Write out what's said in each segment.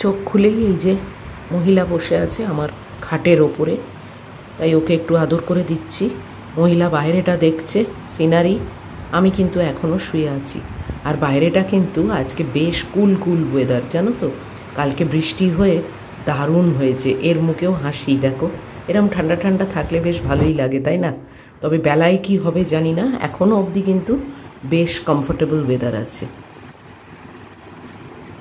চোখ খুলেই এই যে মহিলা বসে আছে আমার খাটের ওপরে, তাই ওকে একটু আদর করে দিচ্ছি। মহিলা বাইরেটা দেখছে সিনারি, আমি কিন্তু এখনও শুয়ে আছি। আর বাইরেটা কিন্তু আজকে বেশ কুল কুল ওয়েদার, জানো তো, কালকে বৃষ্টি হয়ে দারুণ হয়েছে। এর মুখেও হাসি দেখো, এরম ঠান্ডা ঠান্ডা থাকলে বেশ ভালোই লাগে, তাই না? তবে বেলায় কি হবে জানি না, এখনও অবধি কিন্তু বেশ কমফোর্টেবল ওয়েদার আছে।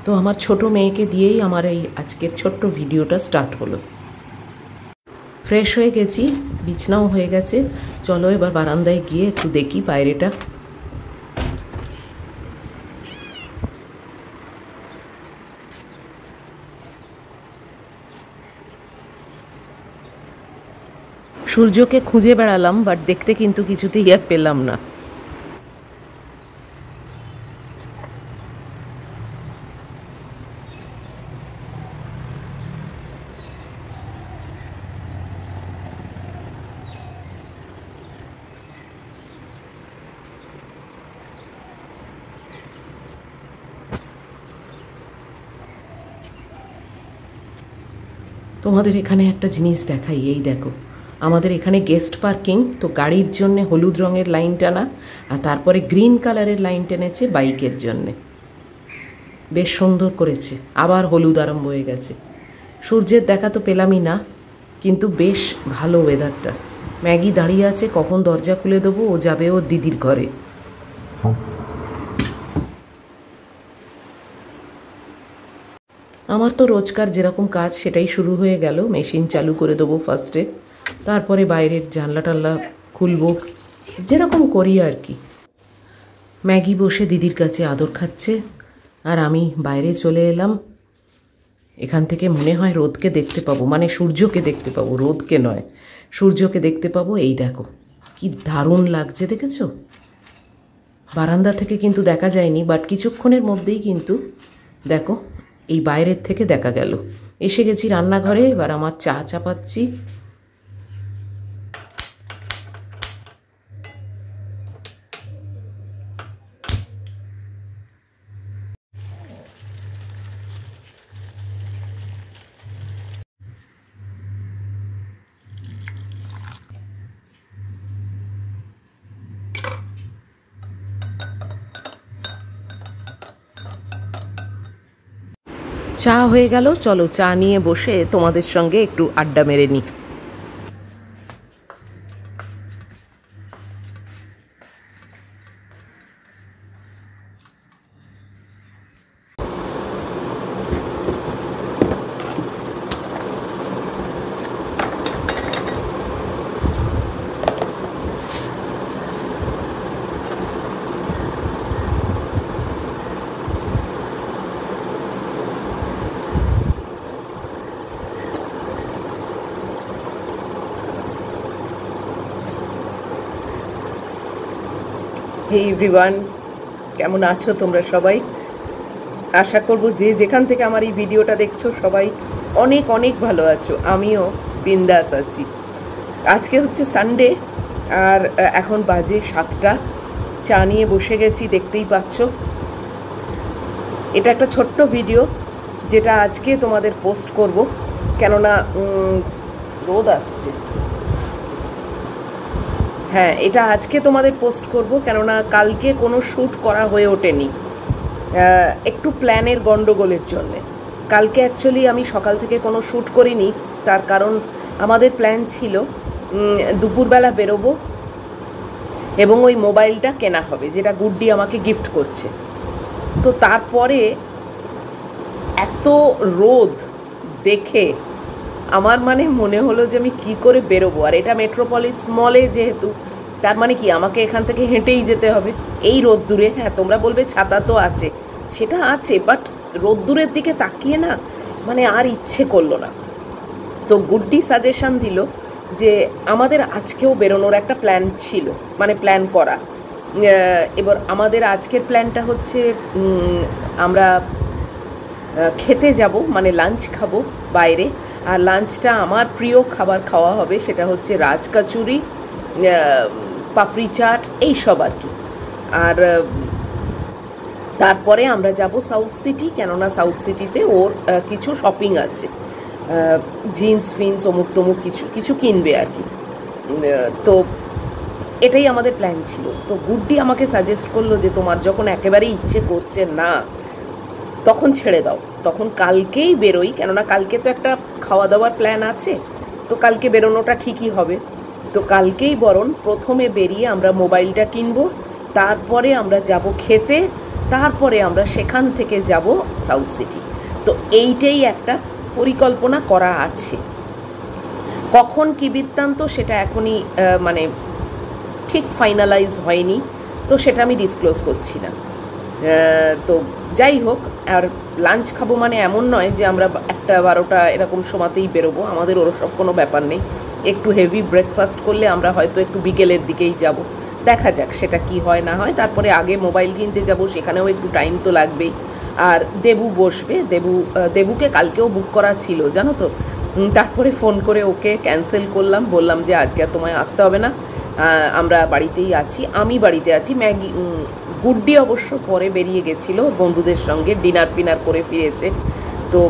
তো আমার ছোট মেয়েকে দিয়েই আমার এই আজকের ছোট্ট ভিডিওটা স্টার্ট হলো। ফ্রেশ হয়ে গেছি, বিছনাও হয়ে গেছে। চলো এবার বারান্দায় গিয়ে একটু দেখি বাইরেটা। সূর্যকে খুঁজে বেড়ালাম, বাট দেখতে কিন্তু কিছুতেই আর পেলাম না। তোমাদের এখানে একটা জিনিস দেখাই, এই দেখো, আমাদের এখানে গেস্ট পার্কিং, তো গাড়ির জন্য হলুদ রঙের লাইন টানা, আর তারপরে গ্রিন কালারের লাইন টেনেছে বাইকের জন্যে। বেশ সুন্দর করেছে, আবার হলুদ আরম্ভ হয়ে গেছে। সূর্যের দেখা তো পেলামই না, কিন্তু বেশ ভালো ওয়েদারটা। ম্যাগি দাঁড়িয়ে আছে, কখন দরজা খুলে দেবো, ও যাবে ওর দিদির ঘরে। আমার তো রোজকার যেরকম কাজ সেটাই শুরু হয়ে গেল। মেশিন চালু করে দেবো ফার্স্টে, তারপরে বাইরের জানলা টাল্লা খুলবো, যেরকম করি আর কি। ম্যাগি বসে দিদির কাছে আদর খাচ্ছে, আর আমি বাইরে চলে এলাম। এখান থেকে মনে হয় রোদকে দেখতে পাবো, মানে সূর্যকে দেখতে পাবো, রোদকে নয়, সূর্যকে দেখতে পাবো। এই দেখো কি দারুণ লাগছে, দেখেছো? বারান্দা থেকে কিন্তু দেখা যায়নি, বাট কিছুক্ষণের মধ্যেই কিন্তু দেখো এই বাইরের থেকে দেখা গেল। এসে গেছি রান্নাঘরে, এবার আমার চা চাপাচ্ছি। চা হয়ে গেল, চলো চা নিয়ে বসে তোমাদের সঙ্গে একটু আড্ডা মেরে নিই। হে এভরিওয়ান, কেমন আছো তোমরা সবাই? আশা করব যে যেখান থেকে আমার এই ভিডিওটা দেখছো সবাই অনেক অনেক ভালো আছো। আমিও বিন্দাস আছি। আজকে হচ্ছে সানডে, আর এখন বাজে 7টা। চা নিয়ে বসে গেছি, দেখতেই পাচ্ছ। এটা একটা ছোট্ট ভিডিও যেটা আজকে তোমাদের পোস্ট করব, কেননা রোদ আসছে। হ্যাঁ, এটা আজকে তোমাদের পোস্ট করব, কেননা কালকে কোনো শ্যুট করা হয়ে ওঠেনি, একটু প্ল্যানের গন্ডগোলের জন্যে। কালকে অ্যাকচুয়ালি আমি সকাল থেকে কোনো শ্যুট করিনি, তার কারণ আমাদের প্ল্যান ছিল দুপুরবেলা বেরোবো এবং ওই মোবাইলটা কেনা হবে, যেটা গুড্ডি আমাকে গিফট করছে। তো তারপরে এত রোদ দেখে আমার মনে হলো যে আমি কি করে বেরোবো। আর এটা মেট্রোপলিস মলে যেহেতু, তার মানে কি আমাকে এখান থেকে হেঁটেই যেতে হবে এই রোদ্দুরে। হ্যাঁ, তোমরা বলবে ছাতা তো আছে, সেটা আছে, বাট রোদ্দুরের দিকে তাকিয়ে না আর ইচ্ছে করলো না। তো গুড্ডি সাজেশন দিল যে আমাদের আজকেও বেরোনোর একটা প্ল্যান ছিল, প্ল্যান করা। এবার আমাদের আজকের প্ল্যানটা হচ্ছে আমরা খেতে যাব, লাঞ্চ খাবো বাইরে। আর লাঞ্চটা আমার প্রিয় খাবার খাওয়া হবে, সেটা হচ্ছে রাজকাচুরি, পাপড়ি চাট, এইসব আর কি। আর তারপরে আমরা যাব সাউথ সিটি, কেননা সাউথ সিটিতে ওর কিছু শপিং আছে, জিন্স ফিন্স অমুক তমুক কিছু কিছু কিনবে আর কি। তো এটাই আমাদের প্ল্যান ছিল। তো গুড্ডি আমাকে সাজেস্ট করলো যে তোমার যখন একেবারেই ইচ্ছে করছে না তখন ছেড়ে দাও, তখন কালকেই বেরোই, কেননা কালকে তো একটা খাওয়া দাওয়ার প্ল্যান আছে, তো কালকে বেরোনোটা ঠিকই হবে। তো কালকেই বরং প্রথমে বেরিয়ে আমরা মোবাইলটা কিনবো, তারপরে আমরা যাব খেতে, তারপরে আমরা সেখান থেকে যাব সাউথ সিটি। তো এইটাই একটা পরিকল্পনা করা আছে। কখন কী বৃত্তান্ত সেটা এখনই মানে ঠিক ফাইনালাইজ হয়নি, তো সেটা আমি ডিসক্লোজ করছি না। তো যাই হোক, আর লাঞ্চ খাবো মানে এমন নয় যে আমরা 1টা 12টা এরকম সময়তেই বেরোবো, আমাদের ওরসব কোনো ব্যাপার নেই। একটু হেভি ব্রেকফাস্ট করলে আমরা হয়তো একটু বিকেলের দিকেই যাব, দেখা যাক সেটা কি হয় না হয়। তারপরে আগে মোবাইল কিনতে যাব, সেখানেও একটু টাইম তো লাগবেই। আর দেবু বসবে, দেবুকে কালকেও বুক করা ছিল জানো তো, তারপরে ফোন করে ওকে ক্যান্সেল করলাম, বললাম যে আজকে আর তোমায় আসতে হবে না, আমরা বাড়িতেই আছি, আমি বাড়িতে আছি। গুড্ডি অবশ্য পরে বেরিয়ে গেছিল বন্ধুদের সঙ্গে, ডিনার ফিনার করে ফিরেছে, তো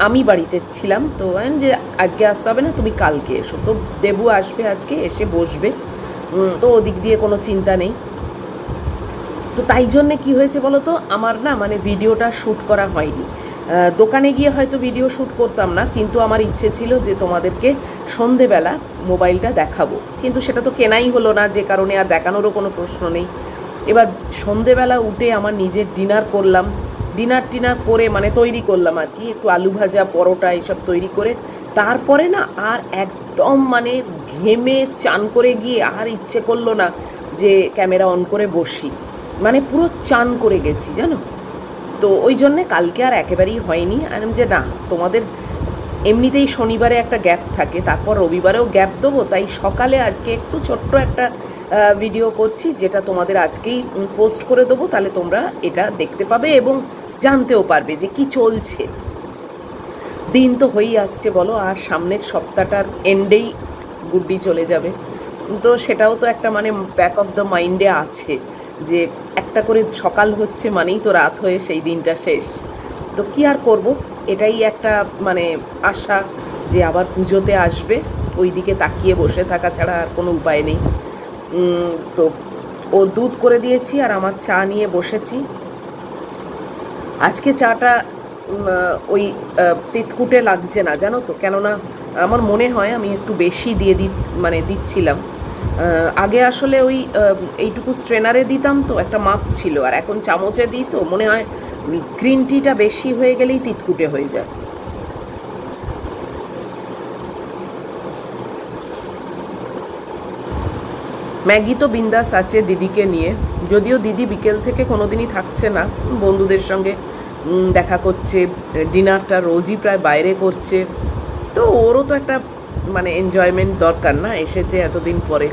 আমি বাড়িতে ছিলাম। তো যে আজকে আসতে হবে না, তুমি কালকে এসো। তো দেবু আসবে আজকে, এসে বসবে, তো ওদিক দিয়ে কোনো চিন্তা নেই। তো তাই জন্যে কী হয়েছে বলো তো, আমার না মানে ভিডিওটা শ্যুট করা হয়নি। দোকানে গিয়ে হয়তো ভিডিও শ্যুট করতাম না, কিন্তু আমার ইচ্ছে ছিল যে তোমাদেরকে সন্ধেবেলা মোবাইলটা দেখাবো, কিন্তু সেটা তো কেনাই হলো না, যে কারণে আর দেখানোরও কোনো প্রশ্ন নেই। এবার সন্ধেবেলা উঠে আমার নিজের ডিনার করলাম, ডিনার করে মানে তৈরি করলাম আর কি, একটু আলু ভাজা পরোটা এইসব তৈরি করে, তারপরে না আর একদম মানে ঘেমে চান করে গিয়ে আর ইচ্ছে করলো না যে ক্যামেরা অন করে বসি, মানে পুরো চান করে গেছি জানো। তো ওই জন্যে কালকে আর একেবারেই হয়নি। আর যে না, তোমাদের এমনিতেই শনিবারে একটা গ্যাপ থাকে, তারপর রবিবারেও গ্যাপ দেবো, তাই সকালে আজকে একটু ছোট্ট একটা ভিডিও করছি, যেটা তোমাদের আজকেই পোস্ট করে দেবো, তাহলে তোমরা এটা দেখতে পাবে এবং জানতেও পারবে যে কি চলছে। দিন তো হয়েই আসছে বলো, আর সামনের সপ্তাহটার এন্ডেই গুড্ডি চলে যাবে, তো সেটাও তো একটা মানে ব্যাক অফ দ্য মাইন্ডে আছে যে একটা করে সকাল হচ্ছে মানেই তো রাত হয়ে সেই দিনটা শেষ। তো কি আর করব, এটাই একটা মানে আশা যে আবার পুজোতে আসবে, ওই দিকে তাকিয়ে বসে থাকা ছাড়া আর কোনো উপায় নেই। তো ওর দুধ করে দিয়েছি আর আমার চা নিয়ে বসেছি। আজকে চাটা ওই তিতকুটে লাগছে না জানো তো, কেননা আমার মনে হয় আমি একটু বেশি দিয়ে দিচ্ছিলাম। আগে আসলে ওই এইটুকু স্ট্রেনারে দিতাম, তো একটা মাপ ছিল, আর এখন চামচে দিই, তো মনে হয় গ্রিন টিটা বেশি হয়ে গেলেই তিতকুটে হয়ে যায়। ম্যাগি তো বিন্দাস আছে দিদিকে নিয়ে, যদিও দিদি বিকেল থেকে কোনোদিনই থাকছে না, বন্ধুদের সঙ্গে দেখা করছে, ডিনারটা রোজই প্রায় বাইরে করছে, তো ওরও তো একটা মানে এনজয়মেন্ট দরকার না, এসেছে এতদিন পরে।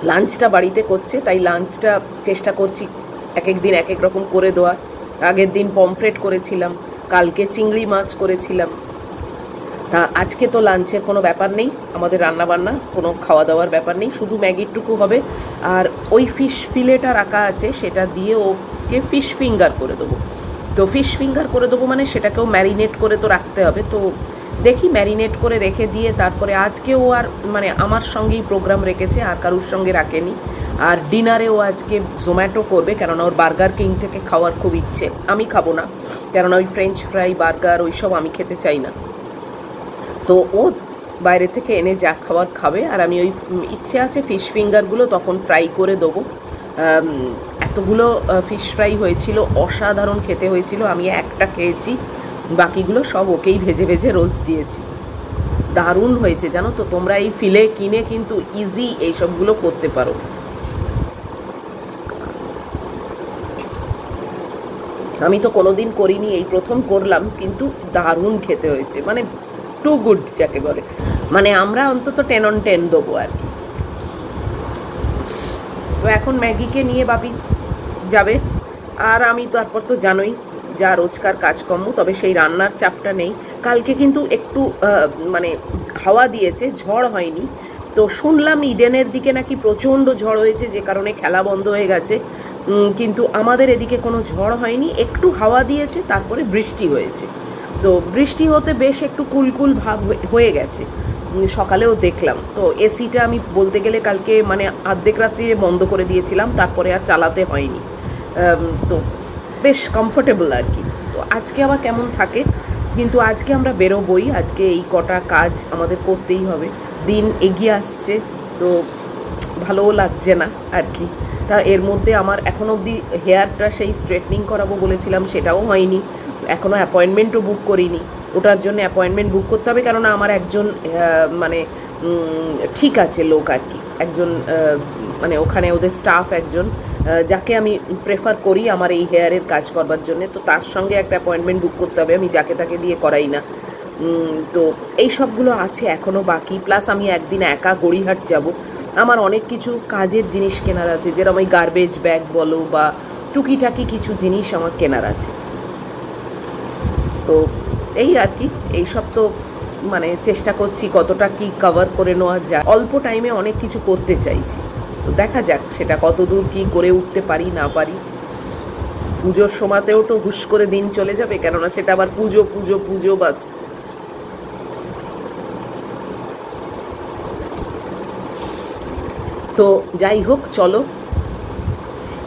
লাঞ্চটা বাড়িতে করছে, তাই লাঞ্চটা চেষ্টা করছি এক এক দিন এক এক রকম করে দেওয়ার। আগের দিন পমফ্রেট করেছিলাম, কালকে চিংড়ি মাছ করেছিলাম, তা আজকে তো লাঞ্চের কোনো ব্যাপার নেই, আমাদের রান্নাবান্না কোনো খাওয়া দাওয়ার ব্যাপার নেই, শুধু ম্যাগিরটুকু হবে। আর ওই ফিশ ফিলেটা রাখা আছে, সেটা দিয়ে ওকে ফিশ ফিঙ্গার করে দেবো। তো ফিশ ফিঙ্গার করে দেবো মানে সেটাকেও ম্যারিনেট করে তো রাখতে হবে, তো দেখি ম্যারিনেট করে রেখে দিয়ে তারপরে আজকেও আর মানে আমার সঙ্গেই প্রোগ্রাম রেখেছে, আর কারুর সঙ্গে রাখেনি। আর ডিনারেও আজকে জোম্যাটো করবে, কেননা ওর বার্গার কিং থেকে খাওয়ার খুব ইচ্ছে, আমি খাবো না, কেননা ওই ফ্রেঞ্চ ফ্রাই বার্গার ওইসব আমি খেতে চাই না। তো ও বাইরে থেকে এনে যা খাবার খাবে, আর আমি ওই ইচ্ছে আছে ফিশ ফিঙ্গারগুলো তখন ফ্রাই করে দেবো। এতগুলো ফিশ ফ্রাই হয়েছিল, অসাধারণ খেতে হয়েছিল, আমি একটা খেয়েছি, বাকিগুলো সব ওকেই ভেজে ভেজে রোজ দিয়েছি। দারুণ হয়েছে জানো তো, তোমরা এই ফিলে কিনে কিন্তু ইজি এইসবগুলো করতে পারো। আমি তো কোনোদিন করিনি, এই প্রথম করলাম, কিন্তু দারুণ খেতে হয়েছে, মানে টু গুড যাকে বলে, মানে আমরা অন্তত 10 on 10 দেবো আর কি। তো এখন ম্যাগিকে নিয়ে বাপি যাবে, আর আমি তারপর তো জানোই যা রোজকার কাজকর্ম, তবে সেই রান্নার চাপটা নেই। কালকে কিন্তু একটু মানে হাওয়া দিয়েছে, ঝড় হয়নি, তো শুনলাম ইডেনের দিকে নাকি প্রচণ্ড ঝড় হয়েছে, যে কারণে খেলা বন্ধ হয়ে গেছে। কিন্তু আমাদের এদিকে কোনো ঝড় হয়নি, একটু হাওয়া দিয়েছে, তারপরে বৃষ্টি হয়েছে। তো বৃষ্টি হতে বেশ একটু কুলকুল ভাব হয়ে গেছে, সকালেও দেখলাম। তো এসিটা আমি বলতে গেলে কালকে মানে অর্ধেক রাত্রিরে বন্ধ করে দিয়েছিলাম, তারপরে আর চালাতে হয়নি। তো বেশ কমফোর্টেবল আর কি। তো আজকে আবার কেমন থাকে, কিন্তু আজকে আমরা বেরোবই, আজকে এই কটা কাজ আমাদের করতেই হবে। দিন এগিয়ে আসছে, তো ভালোও লাগছে না আর কি। তা এর মধ্যে আমার এখনও অবধি হেয়ারটা সেই স্ট্রেটনিং করাবো বলেছিলাম, সেটাও হয়নি, এখনও অ্যাপয়েন্টমেন্টও বুক করিনি। ওটার জন্য অ্যাপয়েন্টমেন্ট বুক করতে হবে, কারণ আমার একজন মানে ঠিক আছে লোক আর কি, একজন মানে ওখানে ওদের স্টাফ একজন, যাকে আমি প্রেফার করি আমার এই হেয়ারের কাজ করবার জন্য। তো তার সঙ্গে একটা অ্যাপয়েন্টমেন্ট বুক করতে হবে, আমি যাকে তাকে দিয়ে করাই না। তো এই সবগুলো আছে এখনও বাকি। প্লাস আমি একদিন একা গড়িহাট যাব, আমার অনেক কিছু কাজের জিনিস কেনার আছে, যেরকম ওই গার্বেজ ব্যাগ বলো বা টুকিটাকি কিছু জিনিস আমার কেনার আছে। তো এই আর কি, এইসব তো মানে চেষ্টা করছি কতটা কি কভার করে নেওয়া যায়। অল্প টাইমে অনেক কিছু করতে চাইছি, তো দেখা যাক সেটা কতদূর কি করে উঠতে পারি না পারি। পুজোর সময়তেও তো হুশ করে দিন চলে যাবে, কেননা সেটা আবার পুজো পুজো পুজো বাস। তো যাই হোক, চলো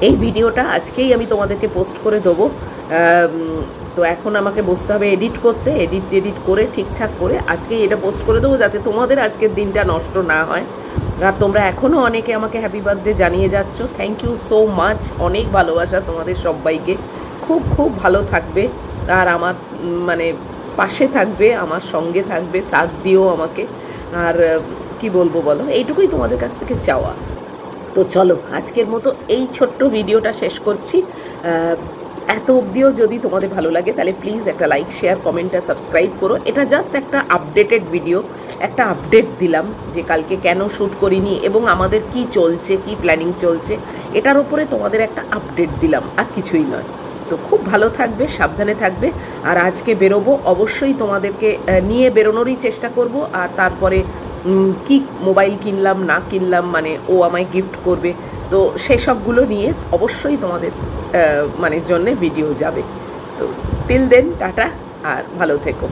এই ভিডিওটা আজকেই আমি তোমাদেরকে পোস্ট করে দেবো। তো এখন আমাকে বসতে হবে এডিট করতে, এডিট করে ঠিকঠাক করে আজকেই এটা পোস্ট করে দেবো, যাতে তোমাদের আজকের দিনটা নষ্ট না হয়। আর তোমরা এখনও অনেকে আমাকে হ্যাপি বার্থডে জানিয়ে যাচ্ছ, থ্যাংক ইউ সো মাচ, অনেক ভালোবাসা তোমাদের সবাইকে। খুব খুব ভালো থাকবে, আর আমার মানে পাশে থাকবে, আমার সঙ্গে থাকবে, সাথ দিও আমাকে। আর কি বলবো বলো, এইটুকুই তোমাদের কাছ থেকে চাওয়া। তো চলো আজকের মতো এই ছোট্ট ভিডিওটা শেষ করছি। এত অবধিও যদি তোমাদের ভালো লাগে তাহলে প্লিজ একটা লাইক, শেয়ার, কমেন্ট আর সাবস্ক্রাইব করো। এটা জাস্ট একটা আপডেটেড ভিডিও, একটা আপডেট দিলাম যে কালকে কেন শ্যুট করিনি এবং আমাদের কি চলছে, কি প্ল্যানিং চলছে, এটার ওপরে তোমাদের একটা আপডেট দিলাম, আর কিছুই নয়। তো খুব ভালো থাকবে, সাবধানে থাকবে। আর আজকে বেরোবো, অবশ্যই তোমাদেরকে নিয়ে বেরোনোরই চেষ্টা করব। আর তারপরে কি মোবাইল কিনলাম না কিনলাম, মানে ও আমায় গিফট করবে, তো সেসবগুলো নিয়ে অবশ্যই তোমাদের মানে জন্যে ভিডিও যাবে। তো টিল দেন টাটা, আর ভালো থেকো।